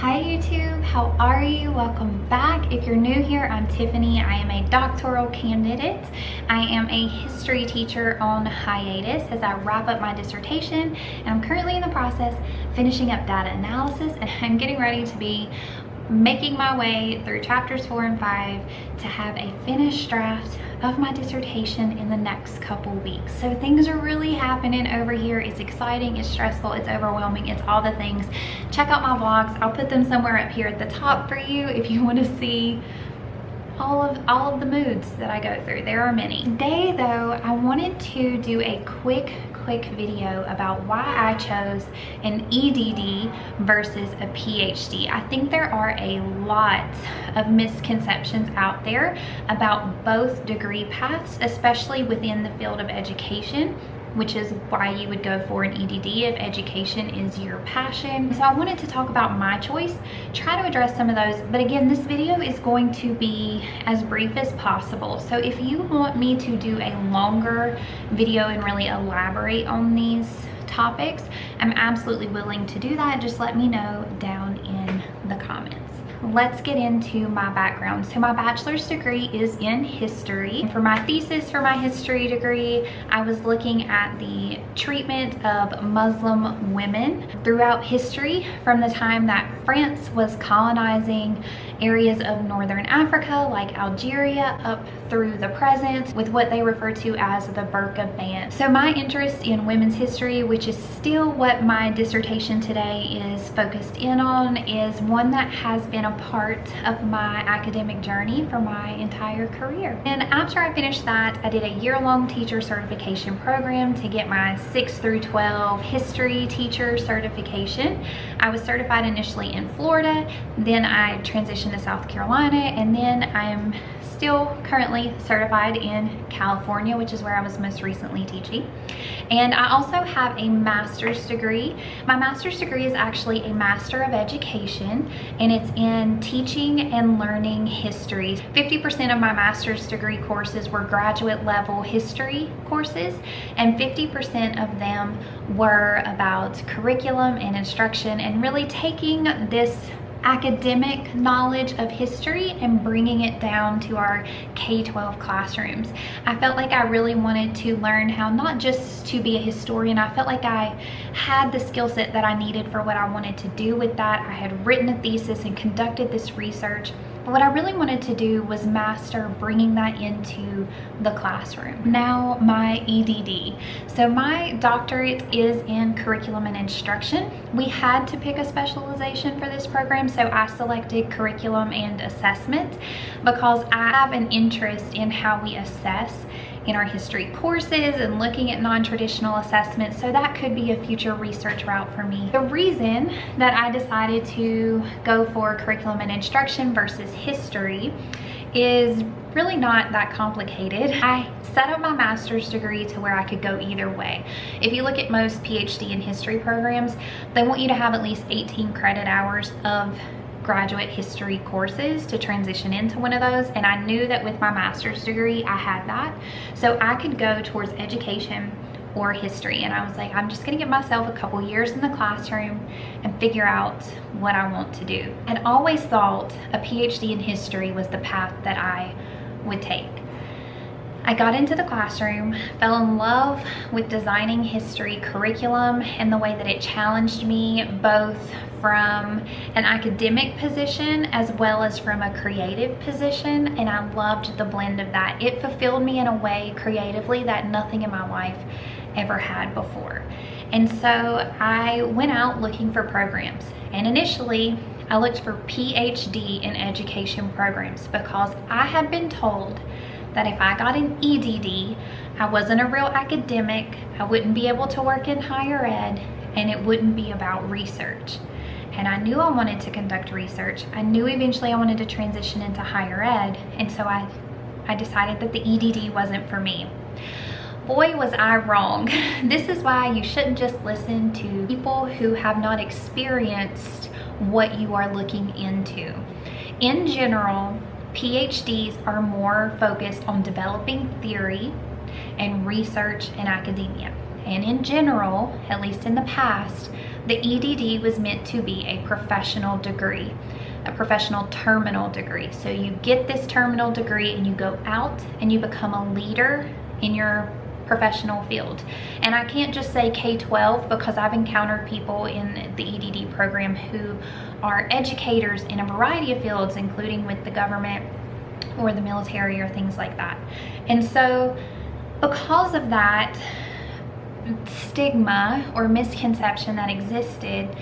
Hi YouTube, how are you? Welcome back. If you're new here, I'm Tiffany. I am a doctoral candidate. I am a history teacher on hiatus as I wrap up my dissertation, and I'm currently in the process finishing up data analysis, and I'm getting ready to be making my way through chapters 4 and 5 to have a finished draft of my dissertation in the next couple weeks. So things are really happening over here. It's exciting, it's stressful, it's overwhelming, it's all the things. Check out my vlogs. I'll put them somewhere up here at the top for you if you want to see all of the moods that I go through. There are many. Today though, I wanted to do a quick video about why I chose an EdD versus a PhD. I think there are a lot of misconceptions out there about both degree paths, especially within the field of education, which is why you would go for an EdD if education is your passion. So I wanted to talk about my choice, try to address some of those, but again, this video is going to be as brief as possible. So if you want me to do a longer video and really elaborate on these topics, I'm absolutely willing to do that. Just let me know down in the comments. Let's get into my background. So my bachelor's degree is in history. And for my thesis for my history degree, I was looking at the treatment of Muslim women throughout history from the time that France was colonizing areas of northern Africa like Algeria up through the present with what they refer to as the burqa ban. So my interest in women's history, which is still what my dissertation today is focused in on, is one that has been a part of my academic journey for my entire career. And after I finished that, I did a year-long teacher certification program to get my 6 through 12 history teacher certification. I was certified initially in Florida, then I transitioned to South Carolina, and then I am still currently certified in California, which is where I was most recently teaching. And I also have a master's degree. My master's degree is actually a Master of Education, and it's in teaching and learning history. 50% of my master's degree courses were graduate level history courses, and 50% of them were about curriculum and instruction and really taking this academic knowledge of history and bringing it down to our K-12 classrooms. I felt like I really wanted to learn how not just to be a historian, I felt like I had the skill set that I needed for what I wanted to do with that. I had written a thesis and conducted this research, but what I really wanted to do was master bringing that into the classroom. Now my EdD. So my doctorate is in curriculum and instruction. We had to pick a specialization for this program, so I selected curriculum and assessment because I have an interest in how we assess in our history courses and looking at non-traditional assessments, so that could be a future research route for me. The reason that I decided to go for curriculum and instruction versus history is really not that complicated. I set up my master's degree to where I could go either way. If you look at most PhD and history programs, they want you to have at least 18 credit hours of graduate history courses to transition into one of those, and I knew that with my master's degree I had that, so I could go towards education or history. And I was like, I'm just gonna give myself a couple years in the classroom and figure out what I want to do. I'd always thought a PhD in history was the path that I would take. I got into the classroom, fell in love with designing history curriculum and the way that it challenged me both from an academic position as well as from a creative position, and I loved the blend of that. It fulfilled me in a way creatively that nothing in my life ever had before. And so I went out looking for programs, and initially I looked for PhD in education programs because I had been told that if I got an EdD, I wasn't a real academic, I wouldn't be able to work in higher ed, and it wouldn't be about research. And I knew I wanted to conduct research. I knew eventually I wanted to transition into higher ed, and so I decided that the EdD wasn't for me. Boy, was I wrong. This is why you shouldn't just listen to people who have not experienced what you are looking into. In general, PhDs are more focused on developing theory and research in academia. And in general, at least in the past, The EdD was meant to be a professional degree, a professional terminal degree. So you get this terminal degree and you go out and you become a leader in your professional field. And I can't just say K-12 because I've encountered people in the EdD program who are educators in a variety of fields, including with the government or the military or things like that. And so because of that stigma or misconception that existed,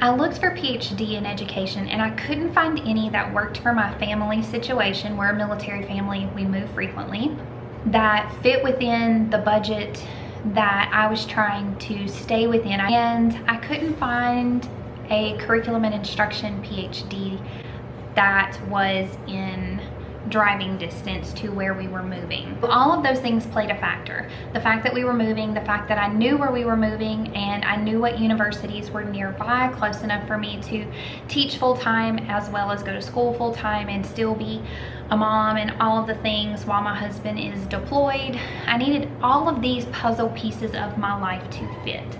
I looked for PhD in education and I couldn't find any that worked for my family situation. We're a military family, we move frequently, that fit within the budget that I was trying to stay within. And I couldn't find a curriculum and instruction PhD that was in driving distance to where we were moving. All of those things played a factor. The fact that we were moving, the fact that I knew where we were moving, and I knew what universities were nearby, close enough for me to teach full-time as well as go to school full-time and still be a mom and all of the things while my husband is deployed. I needed all of these puzzle pieces of my life to fit.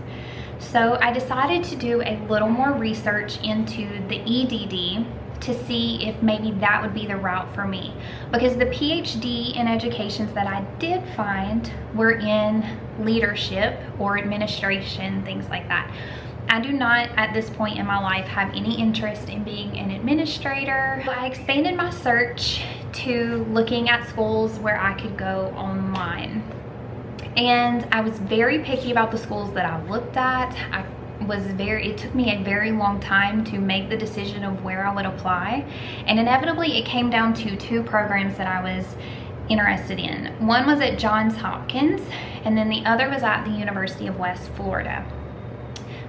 So I decided to do a little more research into the EdD to see if maybe that would be the route for me, because the PhD in educations that I did find were in leadership or administration, things like that. I do not at this point in my life have any interest in being an administrator. So I expanded my search to looking at schools where I could go online. And I was very picky about the schools that I looked at. It took me a very long time to make the decision of where I would apply. And inevitably it came down to two programs that I was interested in. One was at Johns Hopkins, and then the other was at the University of West Florida.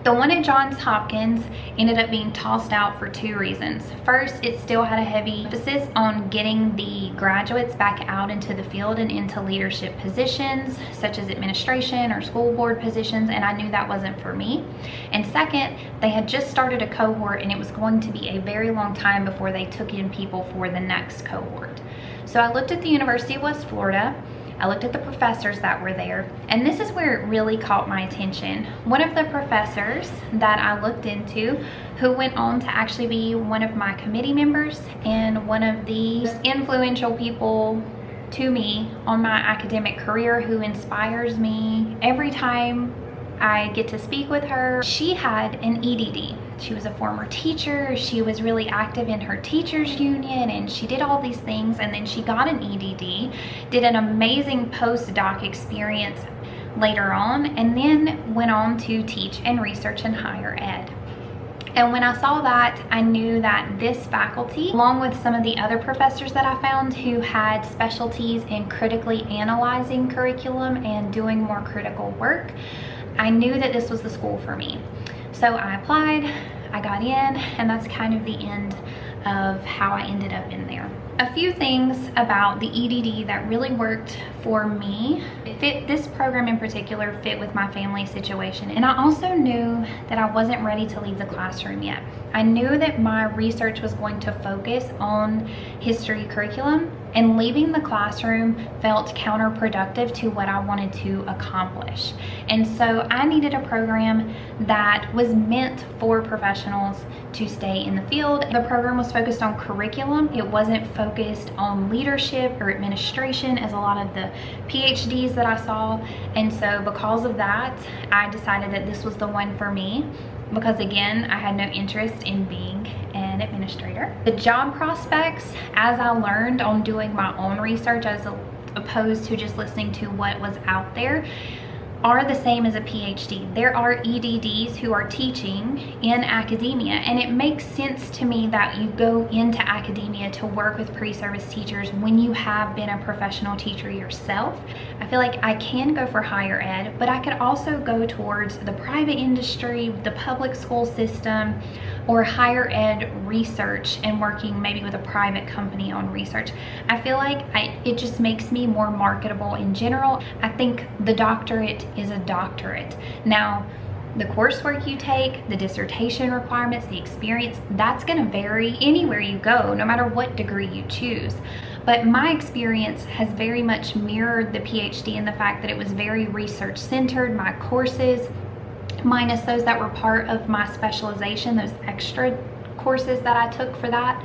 The one at Johns Hopkins ended up being tossed out for two reasons. First, it still had a heavy emphasis on getting the graduates back out into the field and into leadership positions, such as administration or school board positions, and I knew that wasn't for me. And second, they had just started a cohort and it was going to be a very long time before they took in people for the next cohort. So I looked at the University of West Florida. I looked at the professors that were there, and this is where it really caught my attention. One of the professors that I looked into, who went on to actually be one of my committee members and one of the most influential people to me on my academic career, who inspires me every time I get to speak with her. She had an EdD. She was a former teacher. She was really active in her teachers union, and she did all these things, and then she got an EdD, did an amazing postdoc experience later on, and then went on to teach and research in higher ed. And when I saw that, I knew that this faculty, along with some of the other professors that I found who had specialties in critically analyzing curriculum and doing more critical work, I knew that this was the school for me. So I applied, I got in, and that's kind of the end of how I ended up in there. A few things about the EdD that really worked for me. This program in particular fit with my family situation, and I also knew that I wasn't ready to leave the classroom yet. I knew that my research was going to focus on history curriculum, and leaving the classroom felt counterproductive to what I wanted to accomplish. And so I needed a program that was meant for professionals to stay in the field. The program was focused on curriculum. It wasn't focused on leadership or administration as a lot of the PhDs that I saw. And so because of that, I decided that this was the one for me, because again, I had no interest in being an administrator. The job prospects, as I learned on doing my own research as opposed to just listening to what was out there, are the same as a PhD. There are EdDs who are teaching in academia, and it makes sense to me that you go into academia to work with pre-service teachers when you have been a professional teacher yourself. I feel like I can go for higher ed, but I could also go towards the private industry, the public school system, or higher ed research and working maybe with a private company on research. I feel like it just makes me more marketable in general. I think the doctorate is a doctorate. Now, the coursework you take, the dissertation requirements, the experience, that's gonna vary anywhere you go, no matter what degree you choose. But my experience has very much mirrored the PhD in the fact that it was very research centered. My courses minus those that were part of my specialization, those extra courses that I took for that,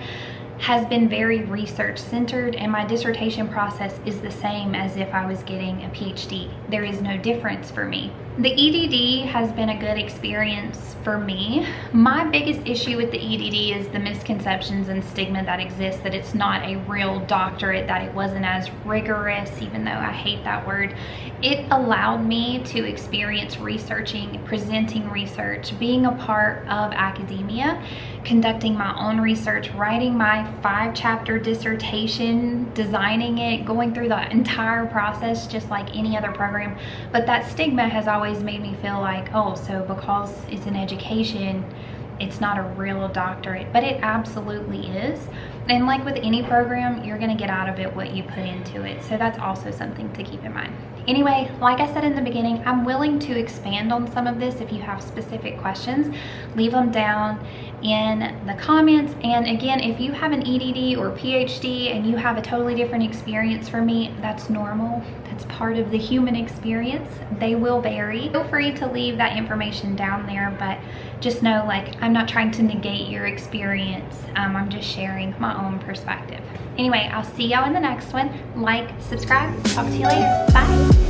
has been very research centered, and my dissertation process is the same as if I was getting a PhD. There is no difference for me. The EdD has been a good experience for me. My biggest issue with the EdD is the misconceptions and stigma that exists, that it's not a real doctorate, that it wasn't as rigorous, even though I hate that word. It allowed me to experience researching, presenting research, being a part of academia, conducting my own research, writing my 5-chapter dissertation, designing it, going through the entire process just like any other program. But that stigma has always made me feel like, oh, so because it's an education, it's not a real doctorate. But it absolutely is. And like with any program, you're gonna get out of it what you put into it. So that's also something to keep in mind. Anyway, like I said in the beginning, I'm willing to expand on some of this. If you have specific questions, leave them down in the comments. And again, if you have an EdD or PhD and you have a totally different experience from me, that's normal. That's part of the human experience. They will vary. Feel free to leave that information down there, but just know, like, I'm not trying to negate your experience. I'm just sharing my own perspective. Anyway, I'll see y'all in the next one. Like, subscribe, talk to you later. Bye.